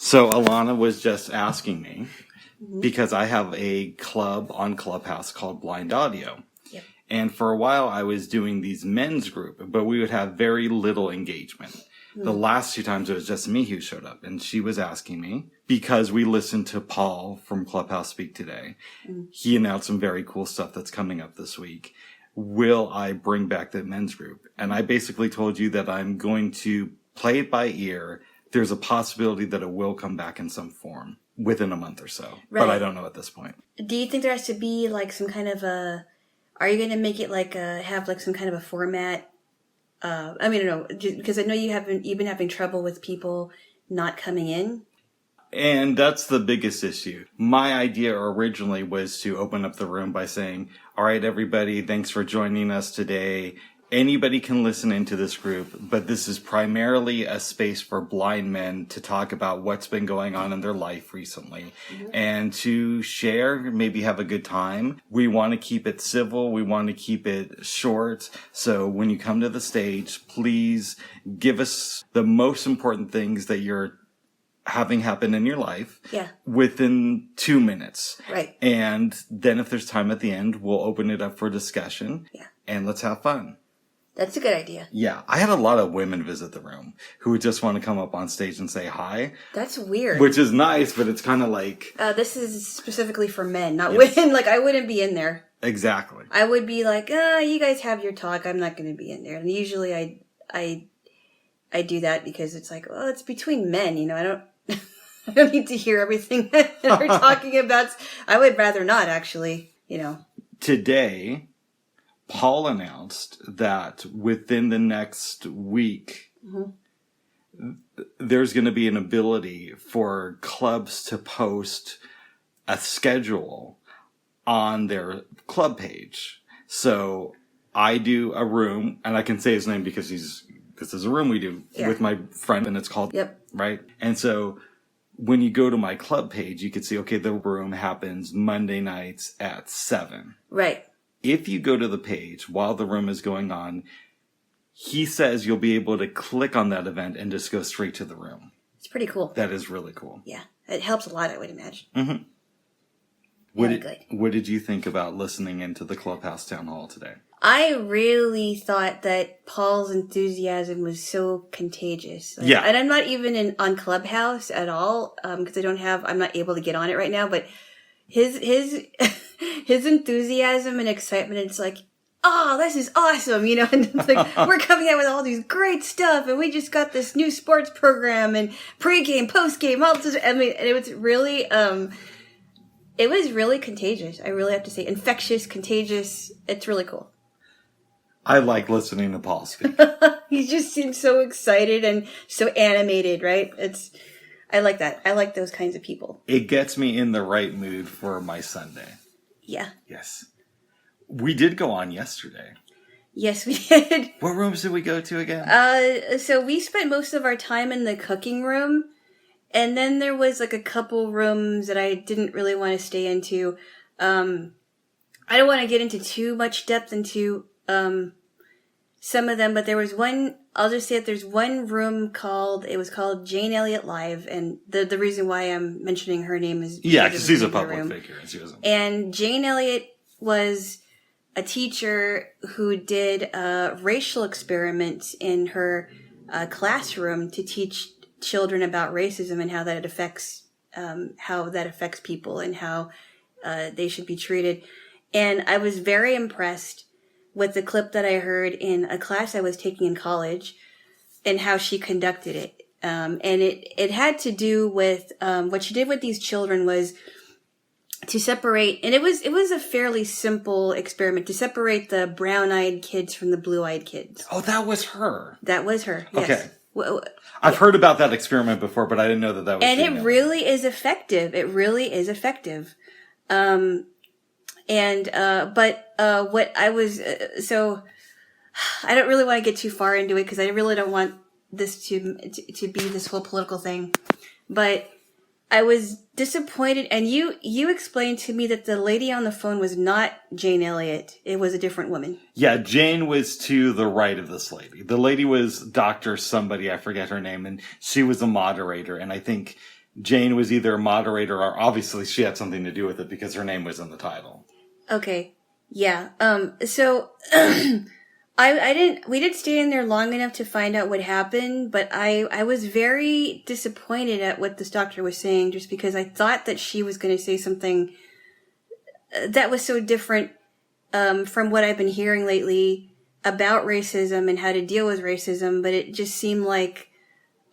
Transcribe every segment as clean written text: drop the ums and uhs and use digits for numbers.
So Alana was just asking me, because I have a club on Clubhouse called Blind Audio. Yep. And for a while I was doing these men's group, but we would have very little engagement. The last 2 times it was just me who showed up, and she was asking me, because we listened to Paul from Clubhouse speak today. He announced some very cool stuff that's coming up this week. Will I bring back the men's group? And I basically told you that I'm going to play it by ear. There's a possibility that it will come back in some form within a month or so, but I don't know at this point. Do you think there has to be like some kind of a, are you going to make it like have like some kind of a format? I mean, I don't know, because I know you've been having trouble with people not coming in. And that's the biggest issue. My idea originally was to open up the room by saying, all right, everybody, thanks for joining us today. Anybody can listen into this group, but this is primarily a space for blind men to talk about what's been going on in their life recently and to share, maybe have a good time. We want to keep it civil. We want to keep it short. So when you come to the stage, please give us the most important things that you're having happen in your life within 2 minutes. Right. And then if there's time at the end, we'll open it up for discussion and let's have fun. That's a good idea. Yeah. I had a lot of women visit the room who would just want to come up on stage and say hi. That's weird. Which is nice, but it's kind of like... this is specifically for men, not women. Like, I wouldn't be in there. Exactly. I would be like, you guys have your talk. I'm not going to be in there. And usually I do that because it's like, well, it's between men, you know. I don't need to hear everything that they're talking about. I would rather not, actually, you know. Today, Paul announced that within the next week, there's going to be an ability for clubs to post a schedule on their club page. So I do a room, and I can say his name because this is a room we do with my friend, and it's called, right? And so when you go to my club page, you can see, okay, the room happens Monday nights at 7. Right. If you go to the page while the room is going on, he says you'll be able to click on that event and just go straight to the room. It's pretty cool. That is really cool. Yeah. It helps a lot, I would imagine. Mm-hmm. Good. What did you think about listening into the Clubhouse Town Hall today? I really thought that Paul's enthusiasm was so contagious. Like, yeah. And I'm not even on Clubhouse at all, because I'm not able to get on it right now, but his enthusiasm and excitement, it's like, oh, this is awesome, you know, and it's like, we're coming out with all these great stuff, and we just got this new sports program, and pregame, postgame, all this, I mean, it was really, contagious. I really have to say, infectious, contagious, it's really cool. I like listening to Paul speak. He just seems so excited and so animated, right? I like that. I like those kinds of people. It gets me in the right mood for my Sunday. Yeah. Yes. We did go on yesterday. Yes, we did. What rooms did we go to again? So we spent most of our time in the cooking room. And then there was like a couple rooms that I didn't really want to stay into. I don't want to get into too much depth into some of them, but there was one, I'll just say that there's one room called Jane Elliott Live, and the reason why I'm mentioning her name is... Yeah, because she's a public figure. And Jane Elliott was a teacher who did a racial experiment in her classroom to teach children about racism and how that affects people and how they should be treated. And I was very impressed with the clip that I heard in a class I was taking in college and how she conducted it. And it had to do with what she did with these children was to separate, and it was a fairly simple experiment to separate the brown-eyed kids from the blue-eyed kids. Oh, that was her. That was her. Yes. Okay. I've heard about that experiment before, but I didn't know that was. And it really is effective. It really is effective. What I was, so I don't really want to get too far into it because I really don't want this to be this whole political thing. But I was disappointed, and you explained to me that the lady on the phone was not Jane Elliott. It was a different woman. Yeah, Jane was to the right of this lady. The lady was Dr. somebody, I forget her name, and she was a moderator, and I think Jane was either a moderator or obviously she had something to do with it because her name was in the title. Okay. Yeah. So we didn't stay in there long enough to find out what happened, but I was very disappointed at what this doctor was saying, just because I thought that she was going to say something that was so different from what I've been hearing lately about racism and how to deal with racism. But it just seemed like,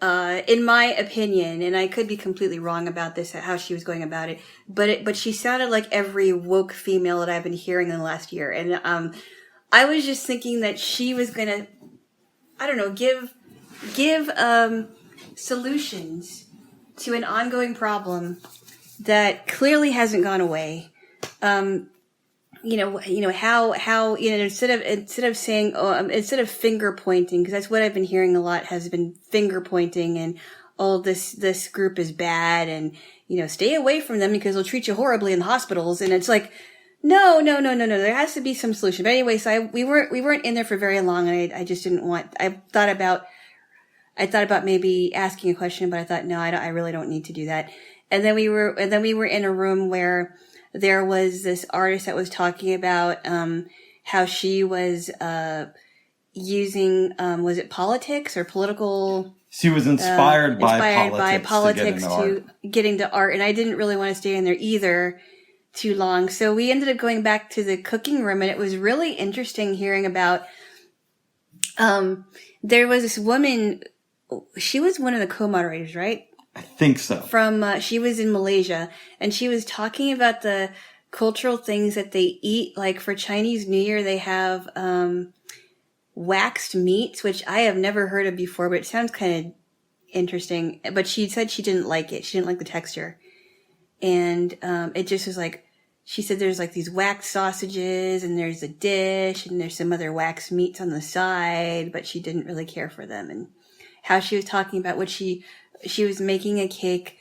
in my opinion, and I could be completely wrong about this, how she was going about it, but she sounded like every woke female that I've been hearing in the last year. And I was just thinking that she was going to, I don't know, give solutions to an ongoing problem that clearly hasn't gone away. How instead of saying, instead of finger pointing, because that's what I've been hearing a lot, has been finger pointing and, oh, this group is bad and, stay away from them because they'll treat you horribly in the hospitals. And it's like, no. There has to be some solution. But anyway, so we weren't in there for very long, and I just didn't want. I thought about maybe asking a question, but I thought no, I really don't need to do that. And then we were in a room where there was this artist that was talking about how she was using was it politics or political. She was inspired by politics to get into art, and I didn't really want to stay in there either too long. So we ended up going back to the cooking room, and it was really interesting hearing about, there was this woman, she was one of the co-moderators, right? I think so. She was in Malaysia, and she was talking about the cultural things that they eat. Like for Chinese New Year, they have, waxed meats, which I have never heard of before, but it sounds kind of interesting. But she said she didn't like it. She didn't like the texture. And, it just was like, she said there's like these waxed sausages and there's a dish and there's some other waxed meats on the side, but she didn't really care for them. And how she was talking about what she was making a cake,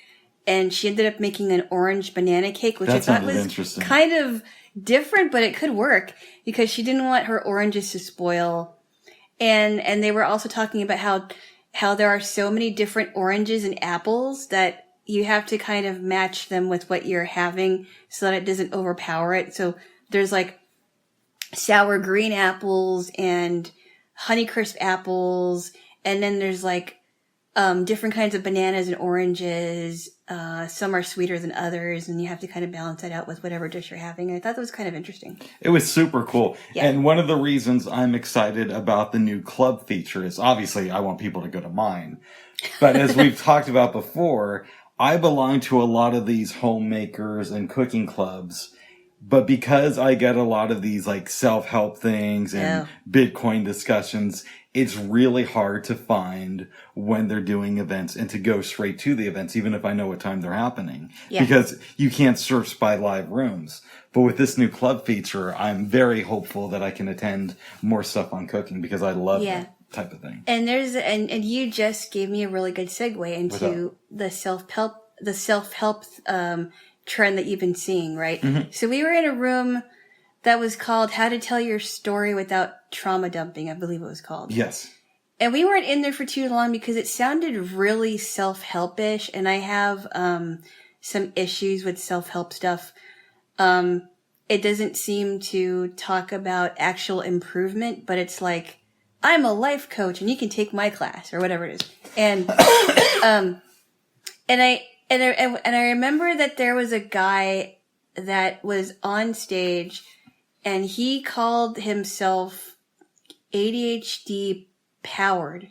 and she ended up making an orange banana cake, which I thought was kind of different, but it could work because she didn't want her oranges to spoil. And they were also talking about how there are so many different oranges and apples that you have to kind of match them with what you're having so that it doesn't overpower it. So there's like sour green apples and Honeycrisp apples. And then there's like, different kinds of bananas and oranges. Some are sweeter than others, and you have to kind of balance that out with whatever dish you're having. I thought that was kind of interesting. It was super cool. Yeah. And one of the reasons I'm excited about the new club feature is obviously I want people to go to mine. But as we've talked about before, I belong to a lot of these homemakers and cooking clubs. But because I get a lot of these like self-help things and Bitcoin discussions, it's really hard to find when they're doing events and to go straight to the events, even if I know what time they're happening. Yeah. Because you can't search by live rooms. But with this new club feature, I'm very hopeful that I can attend more stuff on cooking because I love that type of thing. And and you just gave me a really good segue into the self-help trend that you've been seeing, right? Mm-hmm. So we were in a room that was called How to Tell Your Story Without Trauma Dumping, I believe it was called. Yes. And we weren't in there for too long because it sounded really self-helpish, and I have some issues with self-help stuff. It doesn't seem to talk about actual improvement, but it's like, I'm a life coach and you can take my class or whatever it is. And And I remember that there was a guy that was on stage and he called himself ADHD powered,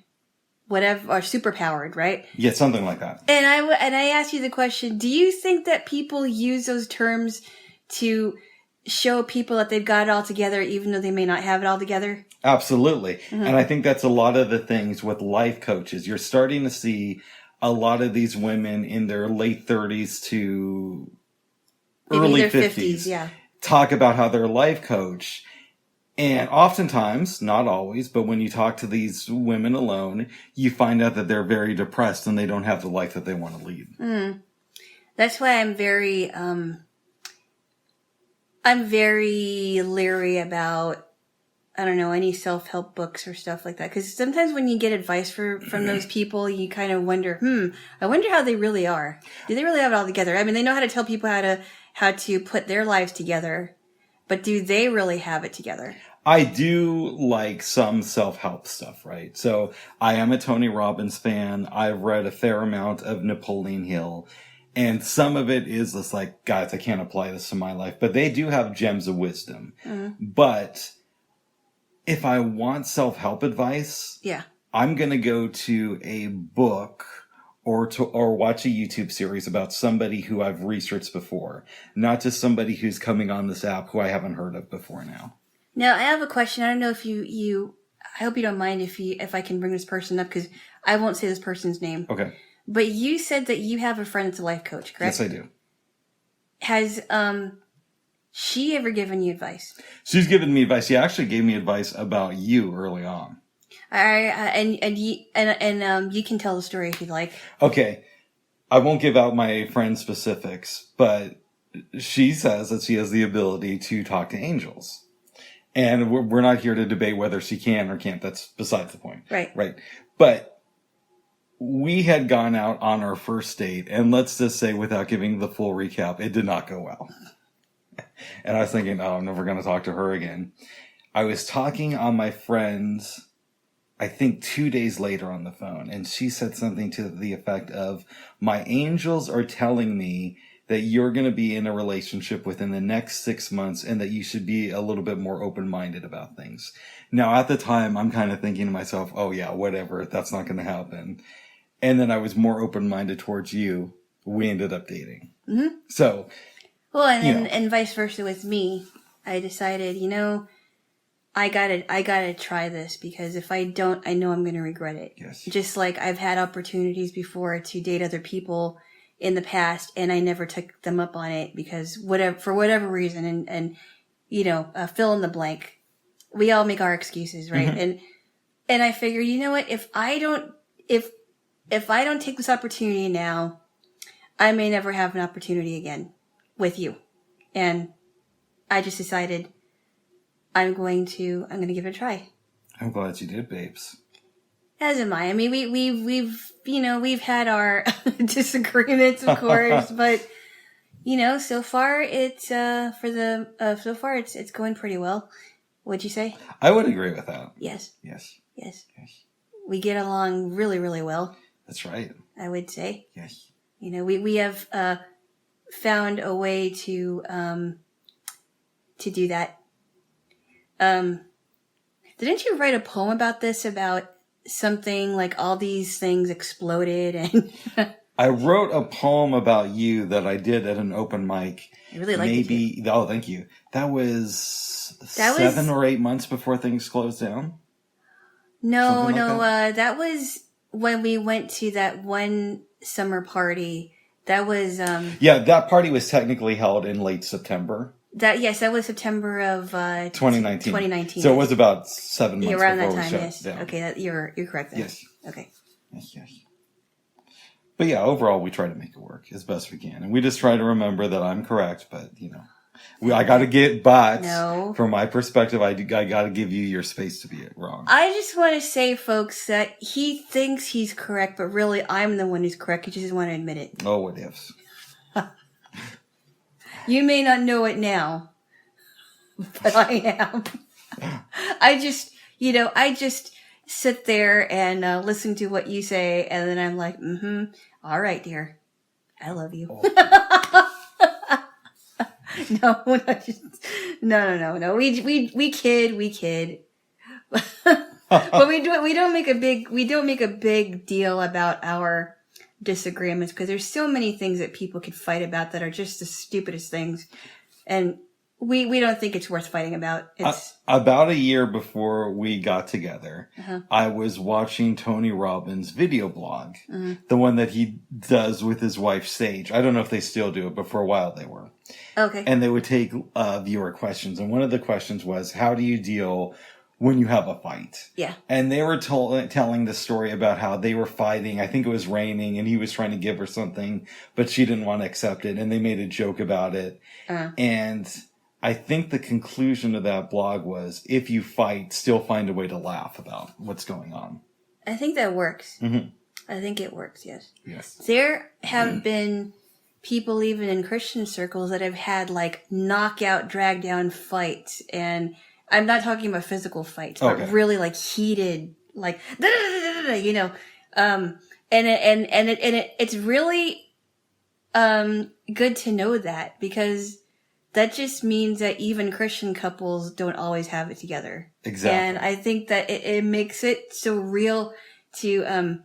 whatever, or super powered, right? Yeah, something like that. And I asked you the question, do you think that people use those terms to show people that they've got it all together even though they may not have it all together? Absolutely. Mm-hmm. And I think that's a lot of the things with life coaches. You're starting to see a lot of these women in their late 30s to early 50s talk about how they're a life coach. And oftentimes, not always, but when you talk to these women alone, you find out that they're very depressed and they don't have the life that they want to lead. Mm. That's why I'm very leery about I don't know, any self-help books or stuff like that. Because sometimes when you get advice from those people, you kind of wonder, I wonder how they really are. Do they really have it all together? I mean, they know how to tell people how to put their lives together, but do they really have it together? I do like some self-help stuff, right? So I am a Tony Robbins fan. I've read a fair amount of Napoleon Hill. And some of it is just like, guys, I can't apply this to my life. But they do have gems of wisdom. Mm-hmm. But if I want self-help advice, I'm going to go to a book or watch a YouTube series about somebody who I've researched before, not just somebody who's coming on this app who I haven't heard of before now. Now, I have a question. I don't know if I hope you don't mind if I can bring this person up, because I won't say this person's name. Okay. But you said that you have a friend that's a life coach, correct? Yes, I do. Has she ever given you advice? She's given me advice. She actually gave me advice about you early on. And you can tell the story if you'd like. Okay. I won't give out my friend's specifics, but she says that she has the ability to talk to angels. And we're not here to debate whether she can or can't. That's besides the point. Right. But we had gone out on our first date, and let's just say, without giving the full recap, it did not go well. And I was thinking, I'm never going to talk to her again. I was talking on my friend's, I think 2 days later on the phone, and she said something to the effect of, my angels are telling me that you're going to be in a relationship within the next 6 months and that you should be a little bit more open-minded about things. Now, at the time, I'm kind of thinking to myself, oh yeah, whatever, that's not going to happen. And then I was more open-minded towards you. We ended up dating. Mm-hmm. So, well, and vice versa with me. I decided, I gotta try this, because if I don't, I know I'm going to regret it. Yes. Just like I've had opportunities before to date other people in the past, and I never took them up on it because for whatever reason, and fill in the blank. We all make our excuses, right? Mm-hmm. And I figured, you know what? If I don't take this opportunity now, I may never have an opportunity again with you. And I just decided I'm going to give it a try. I'm glad you did, babes. As am I. I mean, we've had our disagreements, of course, but so far it's going pretty well. What'd you say? I would agree with that. Yes. Yes. Yes. Yes. We get along really, really well. That's right. I would say. Yes. We have found a way to do that. Didn't you write a poem about this? About something like all these things exploded and. I wrote a poem about you that I did at an open mic. I really liked it. Oh, thank you. That was 7 or 8 months before things closed down. No, that was when we went to that one summer party. That was that party was technically held in late September. That was September of 2019. 2019. So it was about 7 months around before that time. we Yes. shut down. Okay, you're correct then. Yes. Okay. Yes. But yeah, overall, we try to make it work as best we can. And we just try to remember that I'm correct, but, I got to from my perspective, I got to give you your space to be wrong. I just want to say, folks, that he thinks he's correct, but really I'm the one who's correct. He just doesn't want to admit it. Oh, what ifs. You may not know it now, but I am. I just sit there and listen to what you say, and then I'm like, all right, dear, I love you. Oh. No. We kid. But we don't make a big deal about our disagreements, because there's so many things that people could fight about that are just the stupidest things, and we don't think it's worth fighting about. It's about a year before we got together, I was watching Tony Robbins' video blog, the one that he does with his wife Sage. I don't know if they still do it, but for a while they were. Okay. And they would take viewer questions, and one of the questions was, how do you deal when you have a fight? Yeah. And they were telling the story about how they were fighting. I think it was raining, and he was trying to give her something, but she didn't want to accept it, and they made a joke about it. And I think the conclusion of that blog was, if you fight, still find a way to laugh about what's going on. I think that works. Mm-hmm. I think it works, yes. Yes. There have been people, even in Christian circles, that have had, like, knockout, drag-down fights. And I'm not talking about physical fights, but really, like, heated, like, you know. It's really good to know that, because that just means that even Christian couples don't always have it together. Exactly. And I think that it makes it so real to,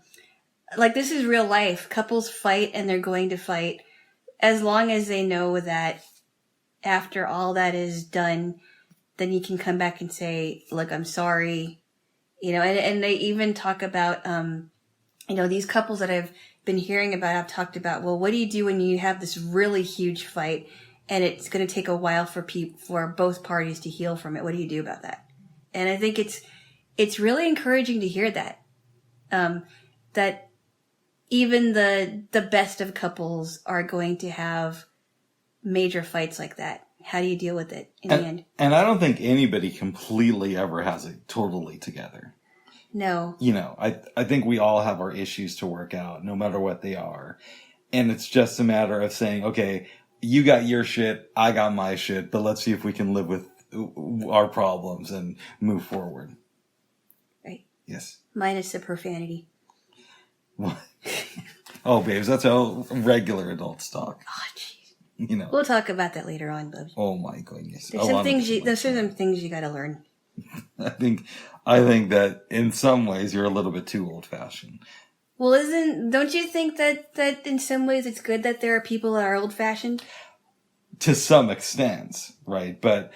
like, this is real life. Couples fight, and they're going to fight as long as they know that after all that is done, then you can come back and say, look, I'm sorry. You know, and they even talk about, you know, these couples that I've been hearing about have talked about, well, what do you do when you have this really huge fight and it's going to take a while for both parties to heal from it? What do you do about that? And I think it's really encouraging to hear that, that even the best of couples are going to have major fights like that. How do you deal with it in the end? And I don't think anybody completely ever has it totally together. No. You know, I think we all have our issues to work out, no matter what they are. And it's just a matter of saying, okay, you got your shit, I got my shit, but let's see if we can live with our problems and move forward. Right. Yes. Minus the profanity. What? Oh, babes, that's how regular adults talk. Oh, jeez. You know. We'll talk about that later on, Bubs. Oh my goodness. There's some things you got to learn. I think that in some ways you're a little bit too old fashioned. Well, don't you think that in some ways it's good that there are people that are old fashioned? To some extent, right? But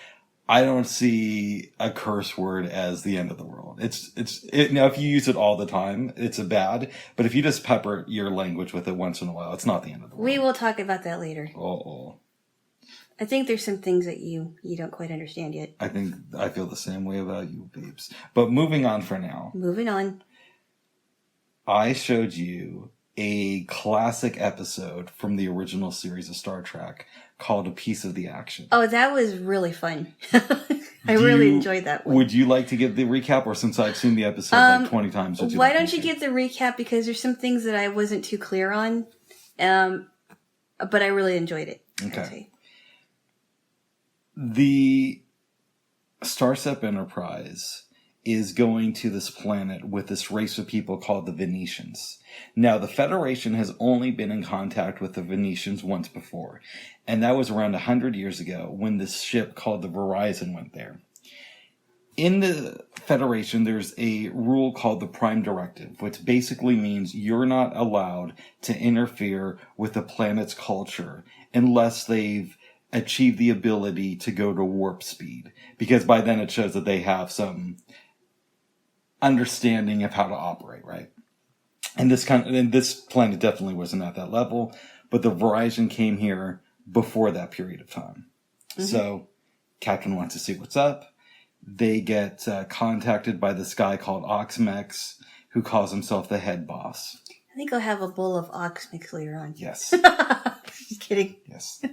I don't see a curse word as the end of the world. Now if you use it all the time, it's a bad. But if you just pepper your language with it once in a while, it's not the end of the world. We will talk about that later. Oh. I think there's some things that you don't quite understand yet. I feel the same way about you, babes. But moving on for now. Moving on. I showed you a classic episode from the original series of Star Trek called A Piece of the Action. Oh, that was really fun. I really enjoyed that one. Would you like to give the recap, or since I've seen the episode like 20 times? Why don't you give the recap, because there's some things that I wasn't too clear on, but I really enjoyed it. Okay. The Starship Enterprise is going to this planet with this race of people called the Venetians. Now, the Federation has only been in contact with the Venetians once before, and that was around 100 years ago when this ship called the Verizon went there. In the Federation, there's a rule called the Prime Directive, which basically means you're not allowed to interfere with the planet's culture unless they've achieved the ability to go to warp speed, because by then it shows that they have some understanding of how to operate, right? And this planet definitely wasn't at that level, but the Verizon came here before that period of time. Mm-hmm. So Captain wants to see what's up. They get contacted by this guy called Oxmex, who calls himself the head boss. I think I'll have a bowl of ox mix later on. Yes. Just kidding. Yes.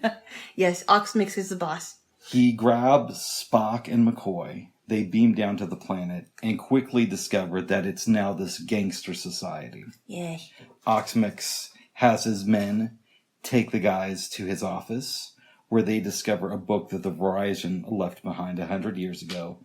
Yes, ox mix is the boss. He grabs Spock and McCoy. They beam down to the planet and quickly discover that it's now this gangster society. Yeah. Oxmix has his men take the guys to his office, where they discover a book that the Verizon left behind 100 years ago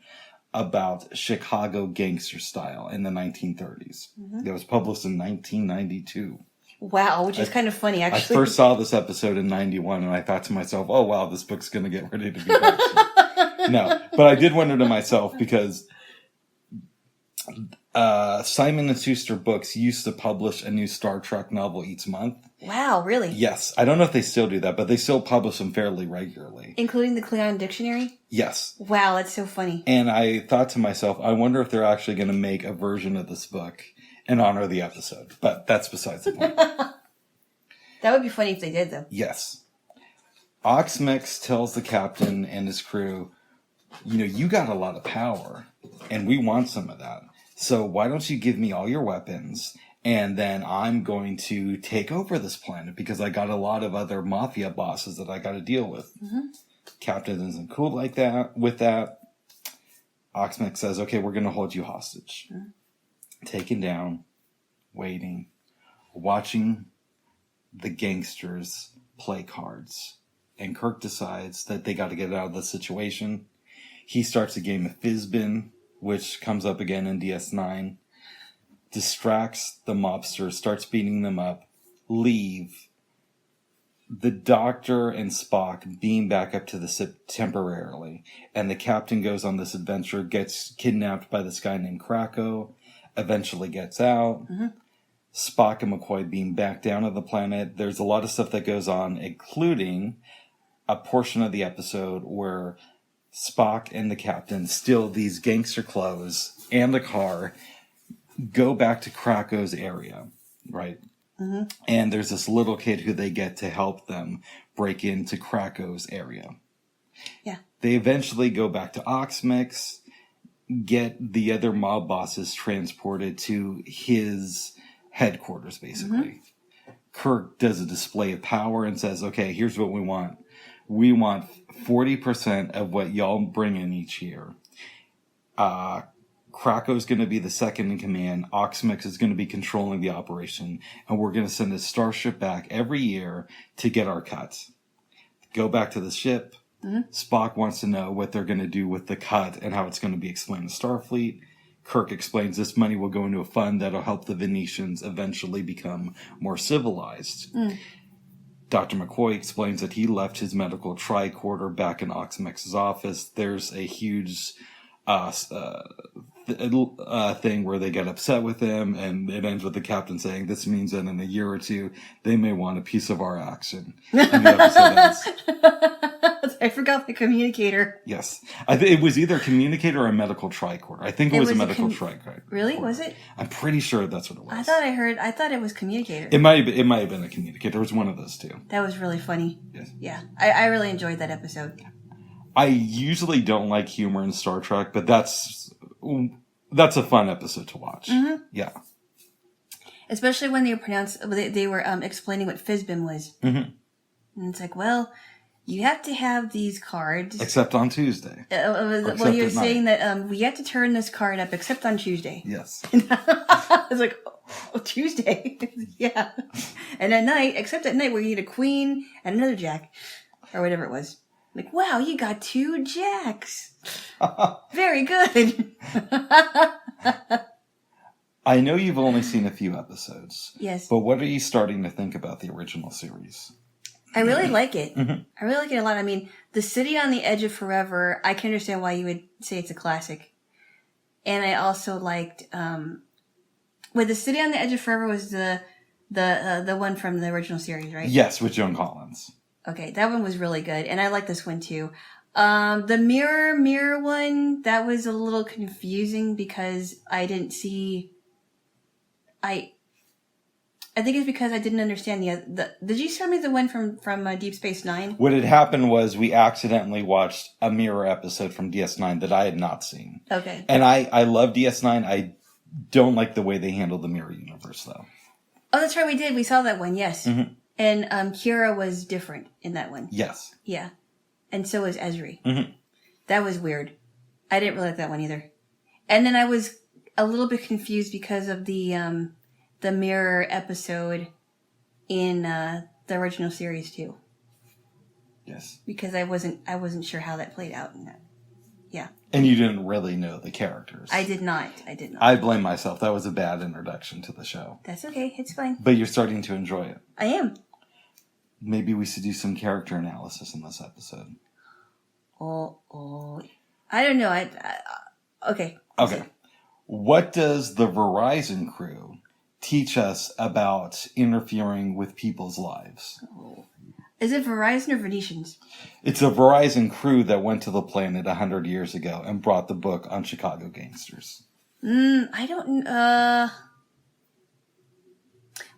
about Chicago gangster style in the 1930s. Mm-hmm. It was published in 1992. Wow, which is kind of funny, actually. I first saw this episode in 91, and I thought to myself, oh, wow, this book's going to get ready to be published. No, but I did wonder to myself, because Simon & Schuster Books used to publish a new Star Trek novel each month. Wow, really? Yes. I don't know if they still do that, but they still publish them fairly regularly. Including the Klingon Dictionary? Yes. Wow, that's so funny. And I thought to myself, I wonder if they're actually going to make a version of this book in honor of the episode. But that's besides the point. That would be funny if they did, though. Yes. Oxmex tells the captain and his crew, you got a lot of power, and we want some of that. So why don't you give me all your weapons, and then I'm going to take over this planet, because I got a lot of other mafia bosses that I got to deal with. Mm-hmm. Captain isn't cool like that. With that, Oxmix says, okay, we're going to hold you hostage. Taken down, waiting, watching the gangsters play cards. And Kirk decides that they got to get out of the situation. He starts a game of Fizbin, which comes up again in DS9. Distracts the mobsters, starts beating them up, leave. The Doctor and Spock beam back up to the ship temporarily. And the captain goes on this adventure, gets kidnapped by this guy named Krakow, eventually gets out. Spock and McCoy beam back down to the planet. There's a lot of stuff that goes on, including a portion of the episode where Spock and the captain steal these gangster clothes and the car, go back to Krakow's area, right? And there's this little kid who they get to help them break into Krakow's area. Yeah. They eventually go back to Oxmix, get the other mob bosses transported to his headquarters, basically. Kirk does a display of power and says, okay, here's what we want. We want 40% of what y'all bring in each year. Krakow's going to be the second in command. Oxmix is going to be controlling the operation. And we're going to send a starship back every year to get our cut. Go back to the ship. Spock wants to know what they're going to do with the cut and how it's going to be explained to Starfleet. Kirk explains this money will go into a fund that'll help the Venetians eventually become more civilized. Dr. McCoy explains that he left his medical tricorder back in Oxmix's office. There's a huge thing where they get upset with him, and it ends with the captain saying, this means that in a year or two, they may want a piece of our action. And the episode ends. I forgot the communicator. Yes. It was either communicator or a medical tricorder. I think it was a medical tricorder. Really? Was it? I'm pretty sure that's what it was. I thought it was communicator. It might have been a communicator. It was one of those two. That was really funny. Yes. Yeah. I really enjoyed that episode. I usually don't like humor in Star Trek, but that's a fun episode to watch. Yeah. Especially when they were explaining what Fizbin was. And it's like, well, you have to have these cards. Except on Tuesday. Well, you're saying that we have to turn this card up except on Tuesday. Yes. I was like, oh, Tuesday? Yeah. And at night, except at night where you get a queen and another jack. Or whatever it was. Like, wow, you got 2 jacks. Very good. I know you've only seen a few episodes. Yes. But what are you starting to think about the original series? I really like it. I really like it a lot. I mean, The City on the Edge of Forever, I can understand why you would say it's a classic. And I also liked, The City on the Edge of Forever was the one from the original series, right? Yes, with Joan Collins. Okay, that one was really good. And I like this one too. The mirror one, that was a little confusing because I didn't see, I think it's because I didn't understand did you show me the one from Deep Space Nine? What had happened was we accidentally watched a mirror episode from DS9 that I had not seen. Okay. And I love DS9. I don't like the way they handled the mirror universe though. Oh, that's right. We did. We saw that one. Yes. And Kira was different in that one. Yes. Yeah. And so was Ezri. That was weird. I didn't really like that one either. And then I was a little bit confused because of the mirror episode in the original series too. Yes. Because I wasn't sure how that played out in that. Yeah. And you didn't really know the characters. I did not. I blame myself. That was a bad introduction to the show. That's okay. It's fine. But you're starting to enjoy it. I am. Maybe we should do some character analysis in this episode. Oh. I don't know. Okay. Okay. What does the Verizon crew teach us about interfering with people's lives? Oh. Is it Verizon or Venetians? It's a Verizon crew that went to the planet 100 years ago and brought the book on Chicago gangsters. I don't...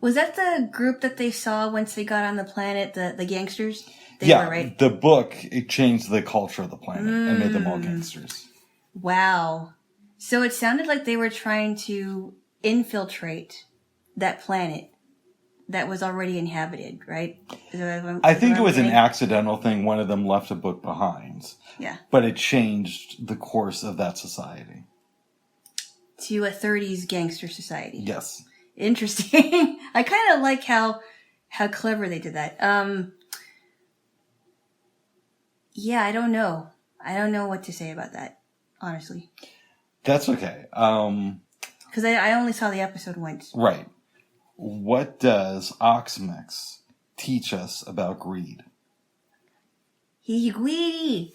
Was that the group that they saw once they got on the planet, the gangsters? They were, right? The book, it changed the culture of the planet and made them all gangsters. Wow. So it sounded like they were trying to infiltrate that planet that was already inhabited, right? I think it was an accidental thing. One of them left a book behind. Yeah. But it changed the course of that society. To a 30s gangster society. Yes. Interesting. I kind of like how clever they did that. Yeah, I don't know. I don't know what to say about that, honestly. That's okay. Because I only saw the episode once. Right. What does Oxmix teach us about greed? He's greedy.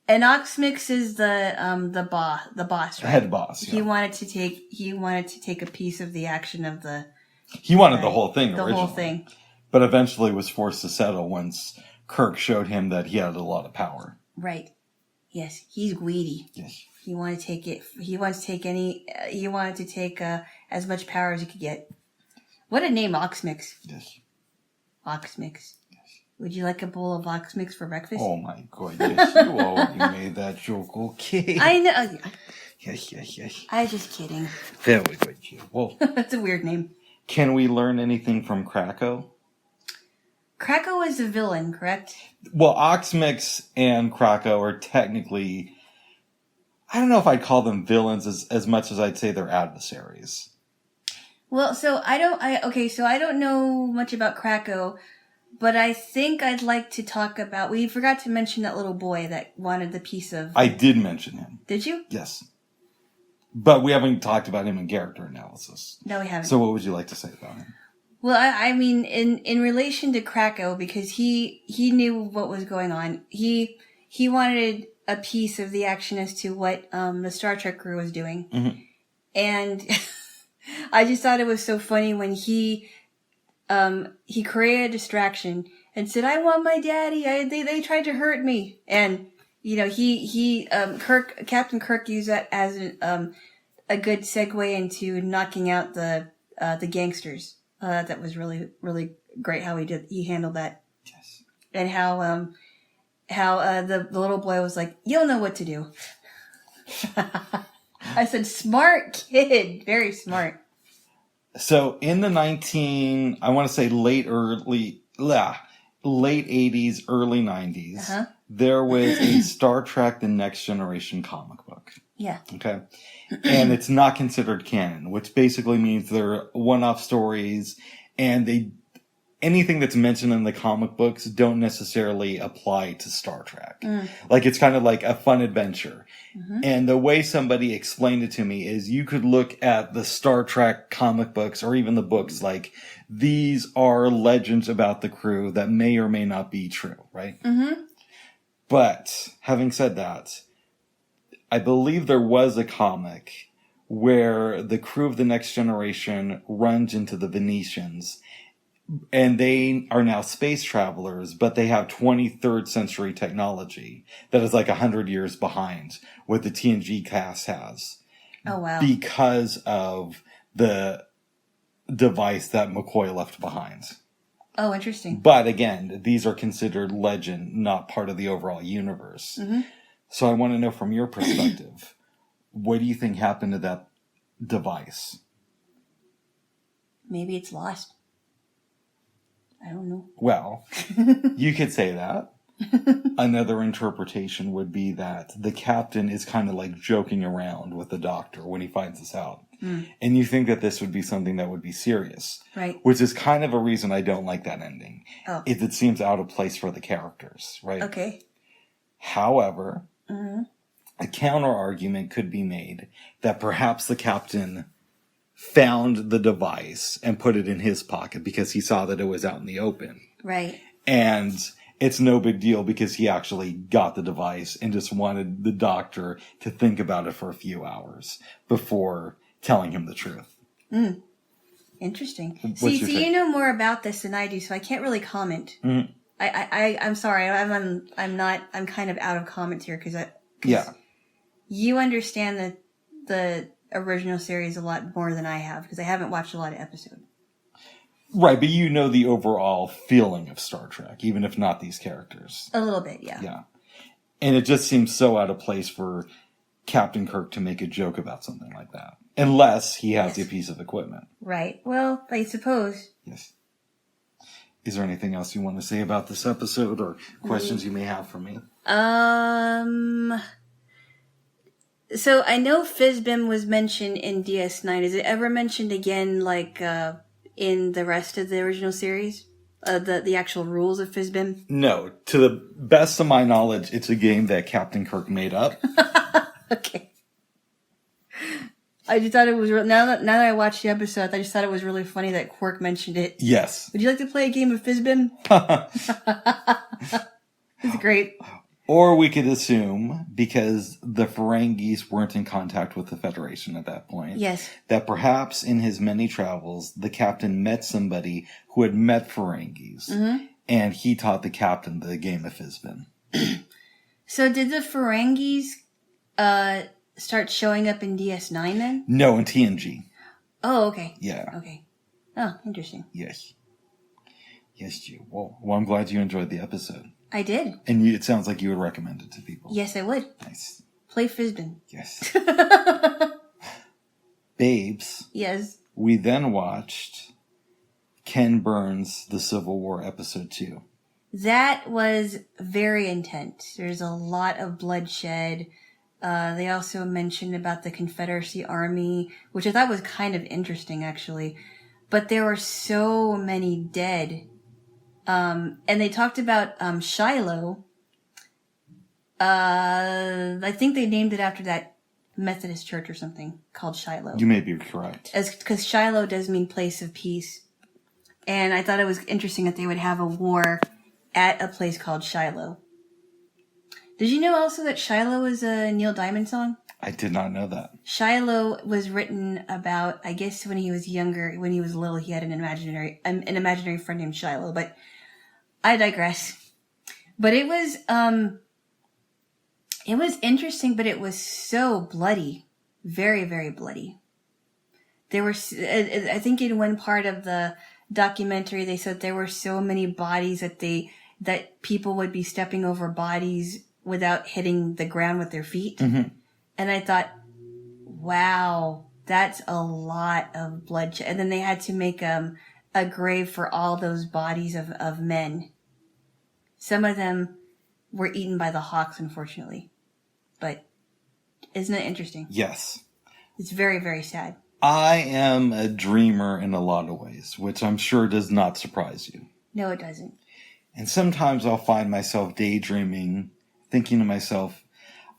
And Oxmix is the boss, right? Head boss. Yeah. He wanted to take a piece of the action of the. He wanted the whole thing originally. The whole thing. But eventually was forced to settle once Kirk showed him that he had a lot of power. Right. Yes, he's greedy. Yes. He wanted to take it. He wants to take any. He wanted to take as much power as he could get. What a name, Oxmix. Yes. Oxmix. Yes. Would you like a bowl of Oxmix for breakfast? Oh my goodness! You already made that joke, okay? I know. Yes. I was just kidding. Very good, you. Well, that's a weird name. Can we learn anything from Krakow? Krakow is the villain, correct? Well, Oxmix and Krakow are technically, I don't know if I'd call them villains as much as I'd say they're adversaries. Well, so I don't know much about Krakow, but I think I'd like to talk about, we forgot to mention that little boy that wanted the piece of... I did mention him. Did you? Yes. But we haven't talked about him in character analysis. No, we haven't. So what would you like to say about him? Well, I mean, in relation to Krakow, because he knew what was going on, he wanted a piece of the action as to what the Star Trek crew was doing, and I just thought it was so funny when he created a distraction and said, "I want my daddy. They tried to hurt me," and you know Captain Kirk used that as a good segue into knocking out the gangsters. That was really, really great how he handled that. Yes. And how the little boy was like, "You'll know what to do." I said, "Smart kid, very smart." So in the late 80s, early 90s, there was a Star Trek The Next Generation comic book. Yeah. Okay. And it's not considered canon, which basically means they're one-off stories, and anything that's mentioned in the comic books don't necessarily apply to Star Trek. Like, it's kind of like a fun adventure. And the way somebody explained it to me is you could look at the Star Trek comic books or even the books like, these are legends about the crew that may or may not be true, right? But having said that, I believe there was a comic where the crew of the Next Generation runs into the Venetians, and they are now space travelers, but they have 23rd century technology that is like 100 years behind what the TNG cast has. Oh, wow. Because of the device that McCoy left behind. Oh, interesting. But again, these are considered legend, not part of the overall universe. So I want to know from your perspective, what do you think happened to that device? Maybe it's lost. I don't know. Well, you could say that. Another interpretation would be that the captain is kind of like joking around with the doctor when he finds this out. And you think that this would be something that would be serious. Right. Which is kind of a reason I don't like that ending. Oh. It seems out of place for the characters, right? Okay. However, a counter argument could be made that perhaps the captain found the device and put it in his pocket because he saw that it was out in the open. Right. And it's no big deal because he actually got the device and just wanted the doctor to think about it for a few hours before telling him the truth. Interesting. What's See, you know more about this than I do, so I can't really comment. I'm sorry. I'm kind of out of comment here because you understand the original series a lot more than I have because I haven't watched a lot of episodes. Right, but you know the overall feeling of Star Trek, even if not these characters. A little bit, yeah. Yeah. And it just seems so out of place for Captain Kirk to make a joke about something like that. Unless he has Yes. a piece of equipment. Right. Well, I suppose. Yes. Is there anything else you want to say about this episode or questions you may have for me? So I know Fizbin was mentioned in DS9. Is it ever mentioned again, like, in the rest of the original series? The actual rules of Fizbin? No. To the best of my knowledge, it's a game that Captain Kirk made up. Okay. I just thought it was now that I watched the episode, I just thought it was really funny that Quark mentioned it. Yes. Would you like to play a game of Fizbin? It's great. Or we could assume, because the Ferengis weren't in contact with the Federation at that point, Yes. that perhaps in his many travels, the captain met somebody who had met Ferengis, and he taught the captain the game of Fizbin. So did the Ferengis start showing up in DS9 then? No, in TNG. Oh, okay. Yeah. Okay. Oh, interesting. Yes. Yes, you. Well, I'm glad you enjoyed the episode. I did. And it sounds like you would recommend it to people. Yes, I would. Nice. Play Fizbin. Yes. Babes. Yes. We then watched Ken Burns' The Civil War Episode 2. That was very intense. There's a lot of bloodshed. They also mentioned about the Confederacy Army, which I thought was kind of interesting, actually. But there were so many dead. And they talked about Shiloh. I think they named it after that Methodist church or something called Shiloh. You may be correct. Because Shiloh does mean place of peace. And I thought it was interesting that they would have a war at a place called Shiloh. Did you know also that Shiloh is a Neil Diamond song? I did not know that. Shiloh was written about, I guess, when he was younger, when he was little, he had an imaginary friend named Shiloh, but I digress. But it was interesting, but it was so bloody. Very, very bloody. There were, I think in one part of the documentary, they said there were so many bodies that people would be stepping over bodies without hitting the ground with their feet. Mm-hmm. And I thought, wow, that's a lot of bloodshed. And then they had to make a grave for all those bodies of men. Some of them were eaten by the hawks, unfortunately. But isn't it interesting? Yes. It's very, very sad. I am a dreamer in a lot of ways, which I'm sure does not surprise you. No, it doesn't. And sometimes I'll find myself daydreaming, thinking to myself,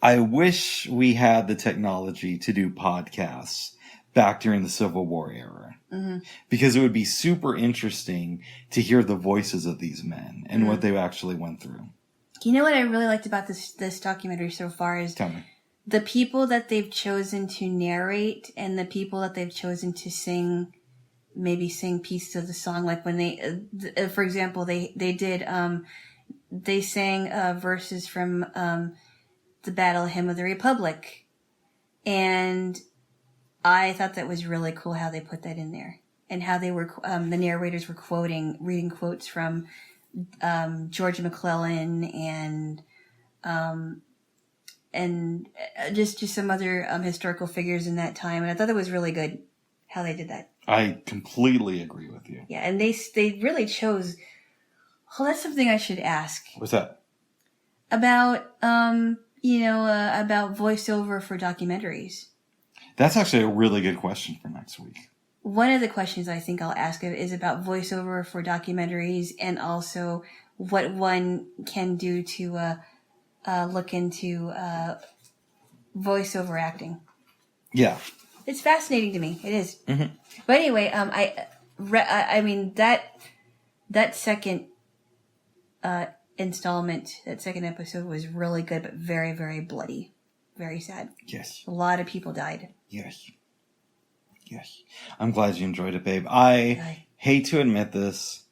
I wish we had the technology to do podcasts back during the Civil War era. Mm-hmm. Because it would be super interesting to hear the voices of these men and what they actually went through. You know what I really liked about this documentary so far is Tell me. the people that they've chosen to narrate and the people that they've chosen to sing pieces of the song. Like when they, for example, they sang verses from the Battle Hymn of the Republic. And I thought that was really cool how they put that in there. And how they were, the narrators were reading quotes from George McClellan and just some other historical figures in that time. And I thought that was really good how they did that. I completely agree with you. Yeah, and they really chose. Oh, that's something I should ask. What's that? About about voiceover for documentaries. That's actually a really good question for next week. One of the questions I think I'll ask is about voiceover for documentaries, and also what one can do to look into voiceover acting. Yeah. It's fascinating to me. It is. Mm-hmm. But anyway, I mean that second installment, that second episode was really good, but very, very bloody, very sad. Yes. A lot of people died. Yes. Yes. I'm glad you enjoyed it, babe. I hate to admit this,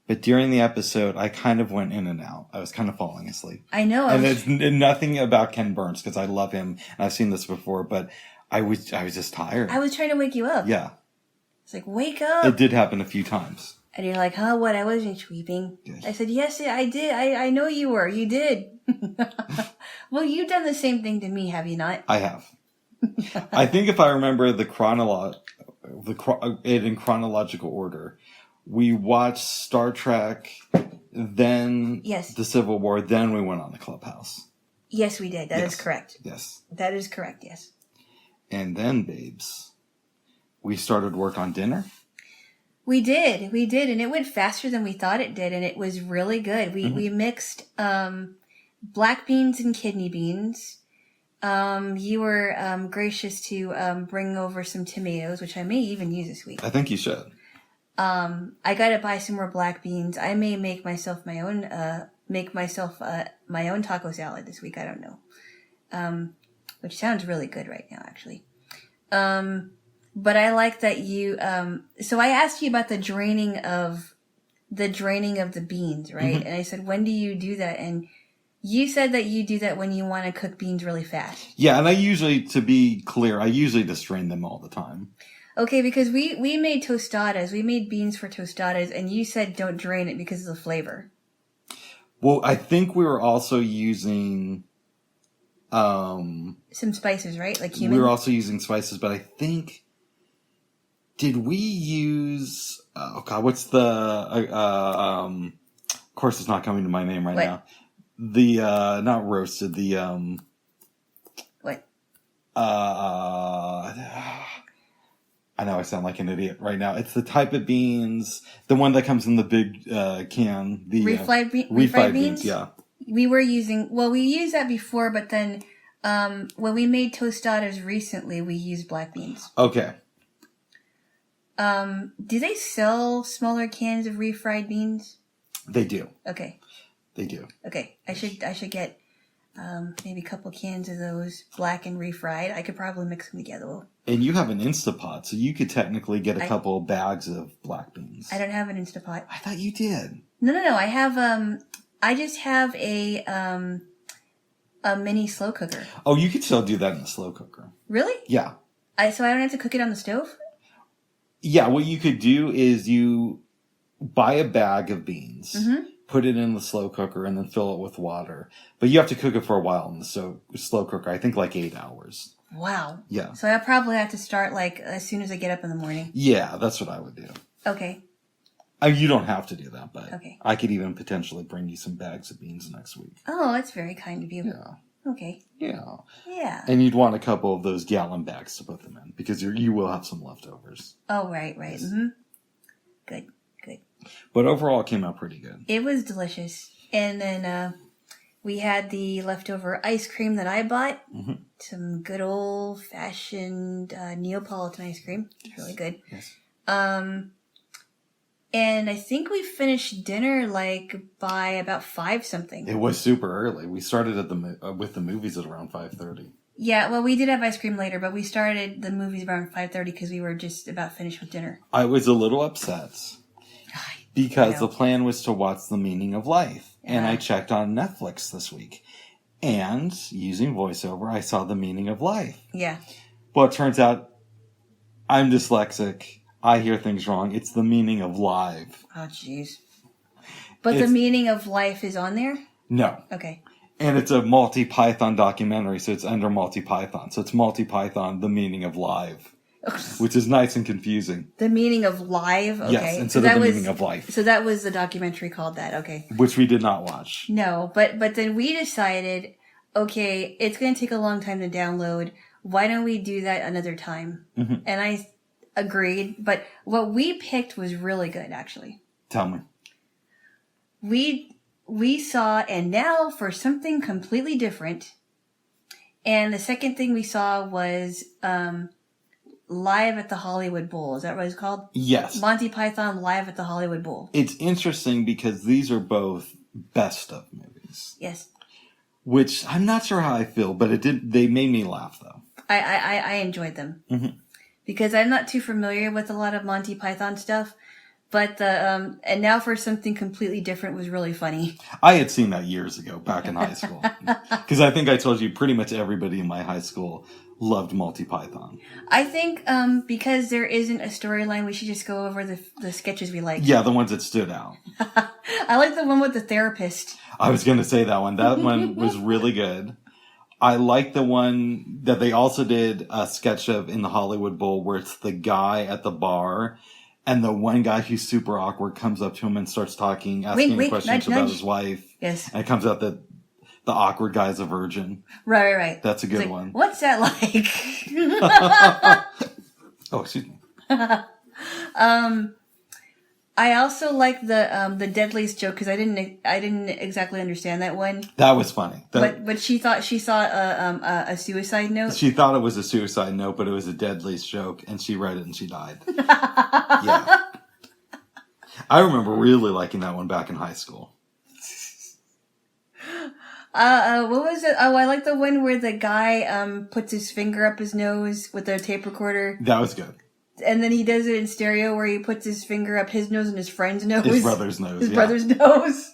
but during the episode, I kind of went in and out. I was kind of falling asleep. I know. And it's nothing about Ken Burns, because I love him, and I've seen this before, but I was just tired. I was trying to wake you up. Yeah. It's like, wake up. It did happen a few times. And you're like, huh, what? I wasn't sleeping. Yes. I said, yes, I did. I know you were. You did. Well, you've done the same thing to me, have you not? I have. I think if I remember in chronological order, we watched Star Trek, then Yes. the Civil War, then we went on the Clubhouse. Yes, we did. That is correct. Yes. That is correct, yes. And then, babes, we started work on dinner. We did, and it went faster than we thought it did, and it was really good. We mixed black beans and kidney beans. You were gracious to bring over some tomatoes, which I may even use this week. I think you should. I gotta buy some more black beans. I may make myself my own taco salad this week. I don't know. Which sounds really good right now, actually. But I like that you, so I asked you about the draining of the beans, right? And I said, when do you do that? And you said that you do that when you want to cook beans really fast. Yeah, and I usually, to be clear, I usually just drain them all the time. Okay, because we made tostadas. We made beans for tostadas, and you said don't drain it because of the flavor. Well, I think we were also using... some spices, right? Like cumin? We were also using spices, but I think... Did we use... oh, God, what's the... of course, it's not coming to my name right now. The, not roasted, the, What? I know I sound like an idiot right now. It's the type of beans, the one that comes in the big, can. The refried beans, yeah. We were using... Well, we used that before, but then, when we made tostadas recently, we used black beans. Okay. Do they sell smaller cans of refried beans? They do. Okay. They do. Okay. I should get maybe a couple cans of those black and refried. I could probably mix them together. And you have an Instapot, so you could technically get a couple bags of black beans. I don't have an Instapot. I thought you did. No. I have I just have a mini slow cooker. Oh, you could still do that in the slow cooker. Really? Yeah. So I don't have to cook it on the stove? Yeah, what you could do is you buy a bag of beans, put it in the slow cooker, and then fill it with water. But you have to cook it for a while in the slow cooker. I think like 8 hours. Wow. Yeah. So I probably have to start like as soon as I get up in the morning. Yeah, that's what I would do. Okay. You don't have to do that, but okay. I could even potentially bring you some bags of beans next week. Oh, that's very kind of you. Yeah. Okay. Yeah. Yeah. And you'd want a couple of those gallon bags to put them in because you will have some leftovers. Oh, right. Yes. Good. But overall, it came out pretty good. It was delicious. And then we had the leftover ice cream that I bought. Some good old-fashioned Neapolitan ice cream. It's really good. Yes. And I think we finished dinner like by about 5 something. It was super early. We started at with the movies at around 5:30. Yeah, well, we did have ice cream later, but we started the movies around 5:30 because we were just about finished with dinner. I was a little upset because the plan was to watch The Meaning of Life, and I checked on Netflix this week, and using voiceover, I saw The Meaning of Life. Yeah. Well, it turns out I'm dyslexic. I hear things wrong. It's The Meaning of Live. Oh, jeez. But The Meaning of Life is on there? No. Okay. And it's a multi-Python documentary, so it's under multi-Python. So it's multi-Python, The Meaning of Live, which is nice and confusing. The Meaning of Live? Okay. Yes, instead of The Meaning of Life. So that was the documentary called that, okay. Which we did not watch. No, but then we decided, okay, it's going to take a long time to download. Why don't we do that another time? And I agreed, but what we picked was really good, actually. Tell me. We saw, and now for something completely different. And the second thing we saw was Live at the Hollywood Bowl. Is that what it's called? Yes. Monty Python Live at the Hollywood Bowl. It's interesting because these are both best of movies. Yes. Which I'm not sure how I feel, but they made me laugh though. I enjoyed them. Because I'm not too familiar with a lot of Monty Python stuff. But and now for something completely different was really funny. I had seen that years ago, back in high school. Because I think I told you pretty much everybody in my high school loved Monty Python. I think because there isn't a storyline, we should just go over the sketches we like. Yeah, the ones that stood out. I like the one with the therapist. I was going to say that one. That one was really good. I like the one that they also did a sketch of in the Hollywood Bowl where it's the guy at the bar and the one guy who's super awkward comes up to him and starts talking, asking him questions about his wife. Yes. And it comes out that the awkward guy's a virgin. Right. That's a good one. What's that like? Oh, excuse me. I also like the deadliest joke because I didn't exactly understand that one. That was funny. But she thought she saw a suicide note. She thought it was a suicide note, but it was a deadliest joke, and she read it and she died. Yeah. I remember really liking that one back in high school. What was it? Oh, I like the one where the guy puts his finger up his nose with a tape recorder. That was good. And then he does it in stereo where he puts his finger up his nose and his friend's nose. His brother's nose. His brother's nose.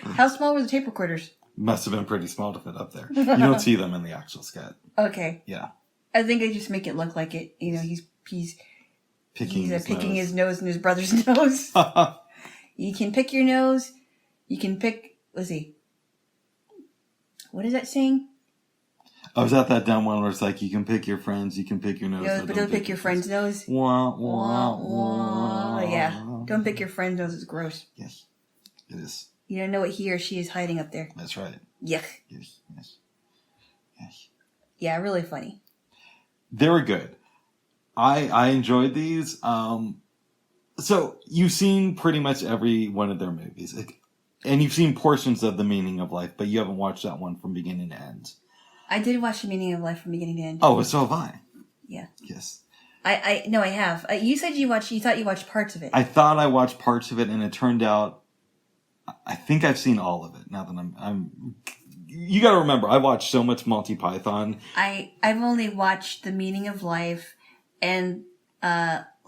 How small were the tape recorders? Must have been pretty small to fit up there. You don't see them in the actual sketch. Okay. Yeah. I think I just make it look like it. You know, he's picking his nose and his brother's nose. You can pick your nose. You can pick. Let's see. What is that saying? I was at that dumb one where it's like, you can pick your friends, you can pick your nose. Yeah, but don't pick your friend's nose. Wah, wah, wah. Yeah. Don't pick your friend's nose. It's gross. Yes. It is. You don't know what he or she is hiding up there. That's right. Yuck. Yes. Yeah, really funny. They were good. I enjoyed these. So you've seen pretty much every one of their movies. And you've seen portions of The Meaning of Life, but you haven't watched that one from beginning to end. I did watch The Meaning of Life from beginning to end. Oh, so have I. Yeah. Yes. No, I have. You said you thought you watched parts of it. I thought I watched parts of it, and it turned out, I think I've seen all of it now that you gotta remember, I watched so much Monty Python. I've only watched The Meaning of Life and,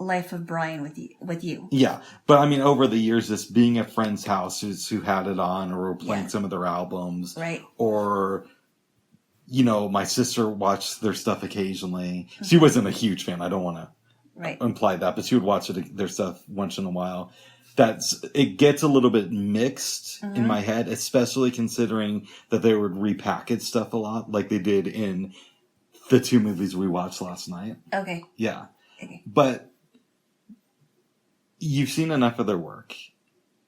Life of Brian with you. Yeah. But I mean, over the years, just being at friends' houses who had it on or were playing some of their albums. Right. Or, you know, my sister watched their stuff occasionally. Mm-hmm. She wasn't a huge fan. I don't want to imply that, but she would watch their stuff once in a while. It gets a little bit mixed in my head, especially considering that they would repackage stuff a lot, like they did in the 2 movies we watched last night. Okay. Yeah. Okay. But you've seen enough of their work.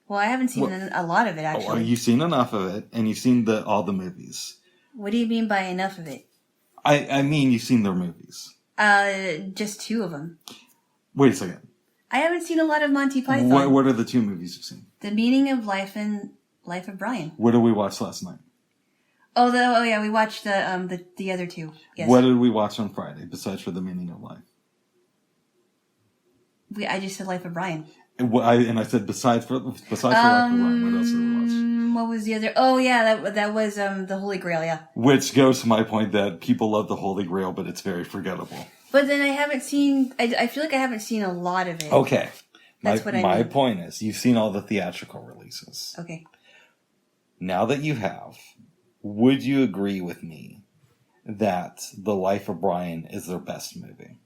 Well, I haven't seen a lot of it, actually. Oh, you've seen enough of it, and you've seen all the movies. What do you mean by enough of it? I mean, you've seen their movies. Just 2 of them. Wait a second. I haven't seen a lot of Monty Python. What are the 2 movies you've seen? The Meaning of Life and Life of Brian. What did we watch last night? Oh yeah, we watched the other 2. Yes. What did we watch on Friday besides for The Meaning of Life? I just said Life of Brian. And I said besides for Life of Brian, what else did we watch? What was the other? Oh yeah, that was the Holy Grail. Yeah. Which goes to my point that people love the Holy Grail, but it's very forgettable. But then I haven't seen. I feel like I haven't seen a lot of it. Okay. That's what I mean. My point is, you've seen all the theatrical releases. Okay. Now that you have, would you agree with me that The Life of Brian is their best movie?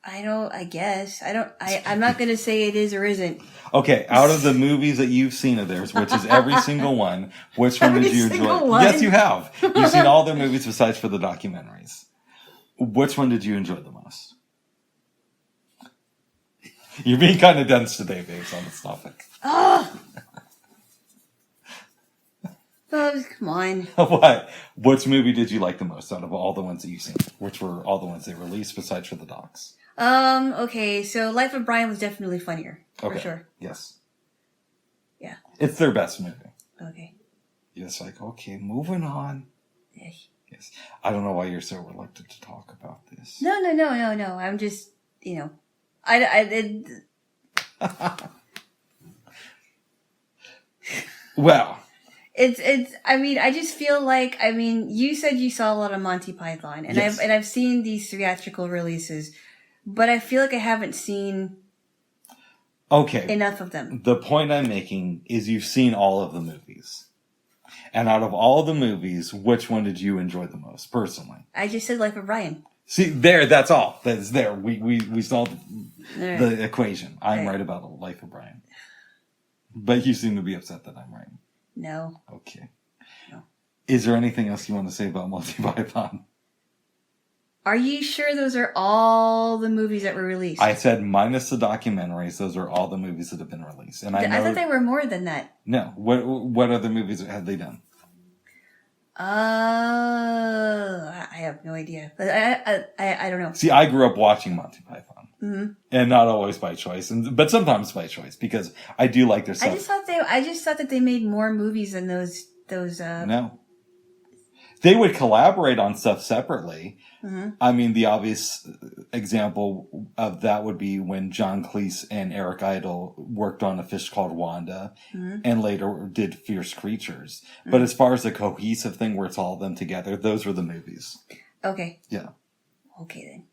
I guess. I'm not going to say it is or isn't. Okay, out of the movies that you've seen of theirs, which is every single one, which one did you enjoy? One? Yes, you have. You've seen all their movies besides for the documentaries. Which one did you enjoy the most? You're being kind of dense today, babes, on this topic. Oh! Bubs, come on. What? Which movie did you like the most out of all the ones that you've seen? Which were all the ones they released besides for the docs? Okay, so Life of Brian was definitely funnier. For sure. Yes. Yeah. It's their best movie. Okay. It's like, okay, moving on. Yes. Yes. I don't know why you're so reluctant to talk about this. No. I'm just, Well. I just feel like, you said you saw a lot of Monty Python, and yes. I've seen these theatrical releases, but I feel like I haven't seen enough of them. The point I'm making is you've seen all of the movies. And out of all the movies, which one did you enjoy the most, personally? I just said Life of Brian. See, that's all. That's there. We solved the equation. I'm right about Life of Brian. But you seem to be upset that I'm right. No. Okay. No. Is there anything else you want to say about Monty Python? Are you sure those are all the movies that were released? I said minus the documentaries. Those are all the movies that have been released. And I thought they were more than that. No. What other movies have they done? I have no idea. But I don't know. See, I grew up watching Monty Python. Mm-hmm. And not always by choice, but sometimes by choice, because I do like their stuff. I just thought that they made more movies than those. No. They would collaborate on stuff separately. Mm-hmm. I mean, the obvious example of that would be when John Cleese and Eric Idle worked on A Fish Called Wanda, mm-hmm. and later did Fierce Creatures. Mm-hmm. But as far as a cohesive thing where it's all of them together, those were the movies. Okay. Yeah. Okay then.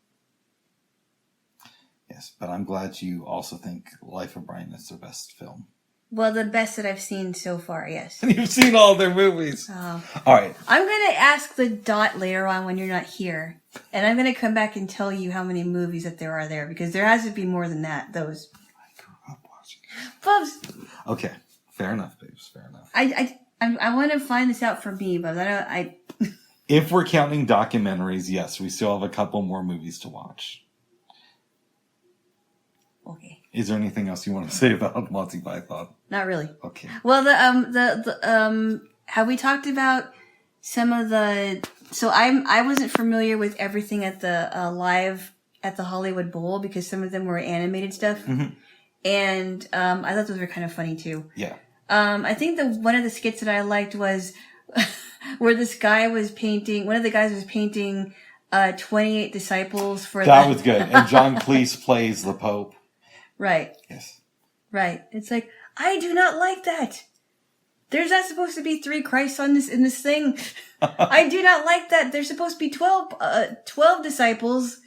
Yes, but I'm glad you also think Life of Brian is their best film. Well, the best that I've seen so far, yes. And you've seen all their movies. Oh. All right. I'm going to ask the Dot later on when you're not here. And I'm going to come back and tell you how many movies that there are there. Because there has to be more than that, those. I grew up watching. Bubs! Okay. Fair enough, babes. Fair enough. I want to find this out for me, Bubs. If we're counting documentaries, yes, we still have a couple more movies to watch. Okay. Is there anything else you want to say about Monty Python? Not really. Okay. Well, have we talked about some of the? So I wasn't familiar with everything at the live at the Hollywood Bowl because some of them were animated stuff, mm-hmm. and I thought those were kind of funny too. Yeah. I think one of the skits that I liked was where this guy was painting. One of the guys was painting 28 disciples for that was good, and John Cleese plays the Pope. Right. Yes. Right. It's like, I do not like that. There's not supposed to be 3 Christs in this thing. I do not like that. There's supposed to be 12 disciples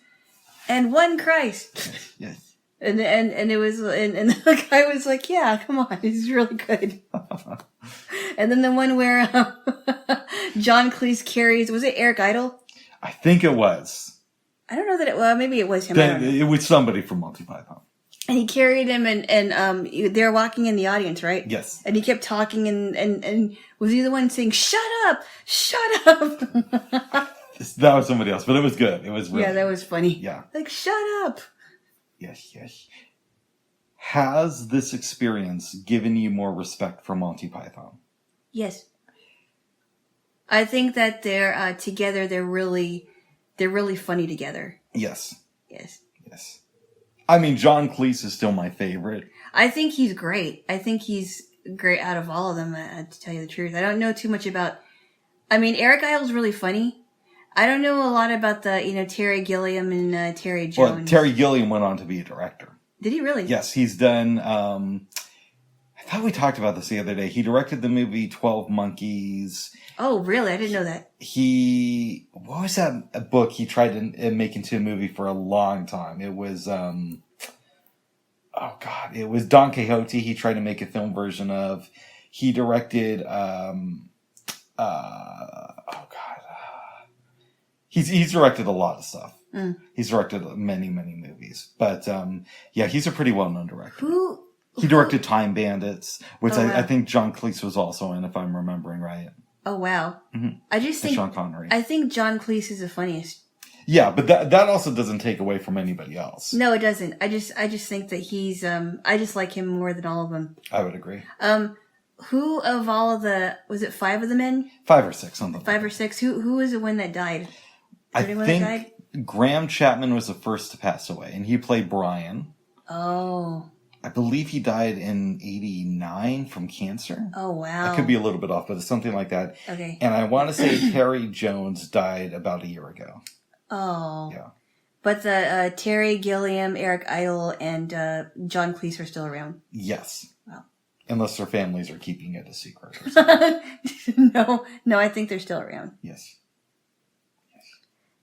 and 1 Christ. Yes. And it was and the guy was like, yeah, come on, this is really good. And then the one where John Cleese carries, was it Eric Idle? I think it was. I don't know that well, maybe it was him. It was somebody from Monty Python. And he carried him, and they were walking in the audience, right? Yes. And he kept talking, and was he the one saying, "Shut up, shut up"? That was somebody else, but it was good. It was really, yeah, that was funny. Yeah, like shut up. Yes, yes. Has this experience given you more respect for Monty Python? Yes. I think that they're together. They're really funny together. Yes. Yes. Yes. I mean, John Cleese is still my favorite. I think he's great. I think he's great out of all of them, to tell you the truth. I don't know too much about... I mean, Eric Idle's really funny. I don't know a lot about the, Terry Gilliam and Terry Jones. Well, Terry Gilliam went on to be a director. Did he really? Yes, he's done... I thought we talked about this the other day. He directed the movie 12 Monkeys. Oh, really? I didn't know that. What was that book he tried to make into a movie for a long time? It was, it was Don Quixote he tried to make a film version of. He directed, he's directed a lot of stuff. Mm. He's directed many, many movies. But, he's a pretty well-known director. He directed Time Bandits, which I think John Cleese was also in, if I'm remembering right. Oh, wow. Mm-hmm. I just think Sean Connery. I think John Cleese is the funniest. Yeah, but that also doesn't take away from anybody else. No, it doesn't. I just think that he's I just like him more than all of them. I would agree. Who of all of was it 5 of the men? 5 or 6, something. 5 or 6. Who was the one that died? I think Graham Chapman was the first to pass away, and he played Brian. Oh. I believe he died in 1989 from cancer. Oh, wow. I could be a little bit off, but it's something like that. Okay. And I want to say Terry Jones died about a year ago. Oh. Yeah. But the Terry Gilliam, Eric Idle, and John Cleese are still around. Yes. Wow. Unless their families are keeping it a secret or something. No, I think they're still around. Yes.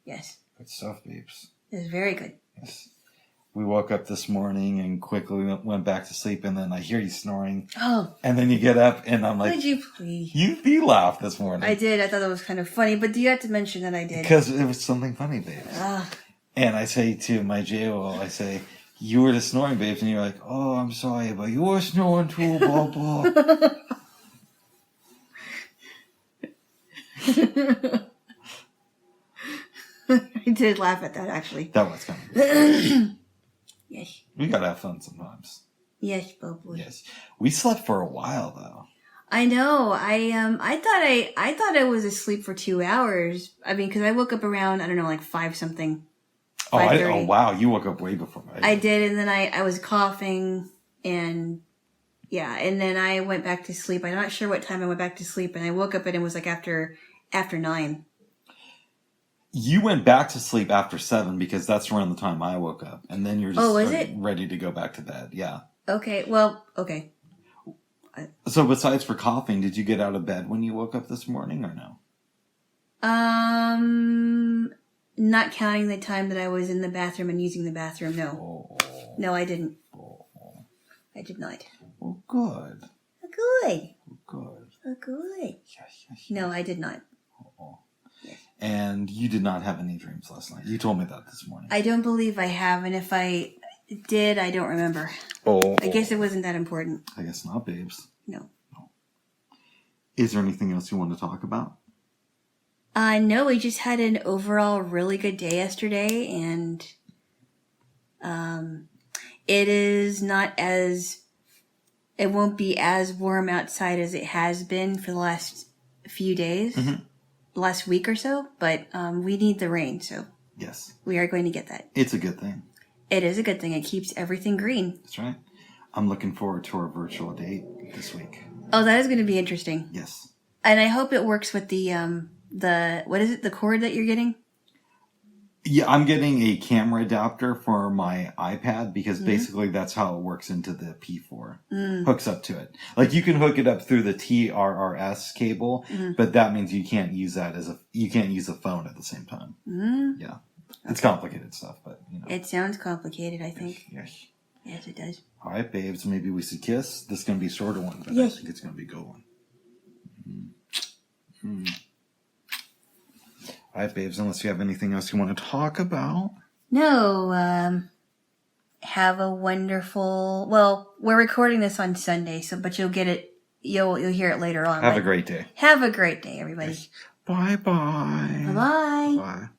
Yes. Good stuff, babes. It's very good. Yes. We woke up this morning and quickly went back to sleep, and then I hear you snoring. Oh. And then you get up, and I'm like... Would you please? You laughed this morning. I did. I thought that was kind of funny, but do you have to mention that I did? Because it was something funny, babes. And I say to my Jaylo, I say, you were just snoring, babes, and you're like, oh, I'm sorry, but you were snoring too, blah, blah. I did laugh at that, actually. That was kind of good. Yes. We gotta have fun sometimes. Yes, Bobo. Yes. We slept for a while, though. I know. I thought I was asleep for 2 hours. I mean, because I woke up around, I don't know, like 5 something. Oh, wow. You woke up way before I did, and then I was coughing, and yeah, and then I went back to sleep. I'm not sure what time I went back to sleep, and I woke up and it was like after 9. You went back to sleep after 7 because that's around the time I woke up. And then you're just ready to go back to bed. Yeah. Okay. Well, okay. So besides for coughing, did you get out of bed when you woke up this morning or no? Not counting the time that I was in the bathroom and using the bathroom, no. Oh. No, I didn't. Oh. I did not. Well, good. Good. Good. Good. Yes. No, I did not. Oh. Yes. And you did not have any dreams last night. You told me that this morning. I don't believe I have, and if I did, I don't remember. Oh. I guess it wasn't that important. I guess not, babes. No. Is there anything else you want to talk about? No, we just had an overall really good day yesterday, and it is not as, it won't be as warm outside as it has been for the last few days, last week or so, but we need the rain, so yes, we are going to get that. It's a good thing. It is a good thing. It keeps everything green. That's right. I'm looking forward to our virtual date this week. Oh, that is going to be interesting. Yes. And I hope it works with the what is it, the cord that you're getting? Yeah, I'm getting a camera adapter for my iPad because basically that's how it works into the P4. Hooks up to it. Like you can hook it up through the TRRS cable, but that means you can't use that you can't use a phone at the same time. Yeah. It's complicated stuff, but you know. It sounds complicated, I think. Yes. Yes, it does. All right, babes, maybe we should kiss. This is going to be a shorter one, but yes. I think it's going to be a good one. All right, babes, unless you have anything else you want to talk about. No, have a wonderful, well, we're recording this on Sunday, so, but you'll get it, you'll hear it later on. Have a great day. Have a great day, everybody. Yes. Bye-bye. Bye-bye. Bye.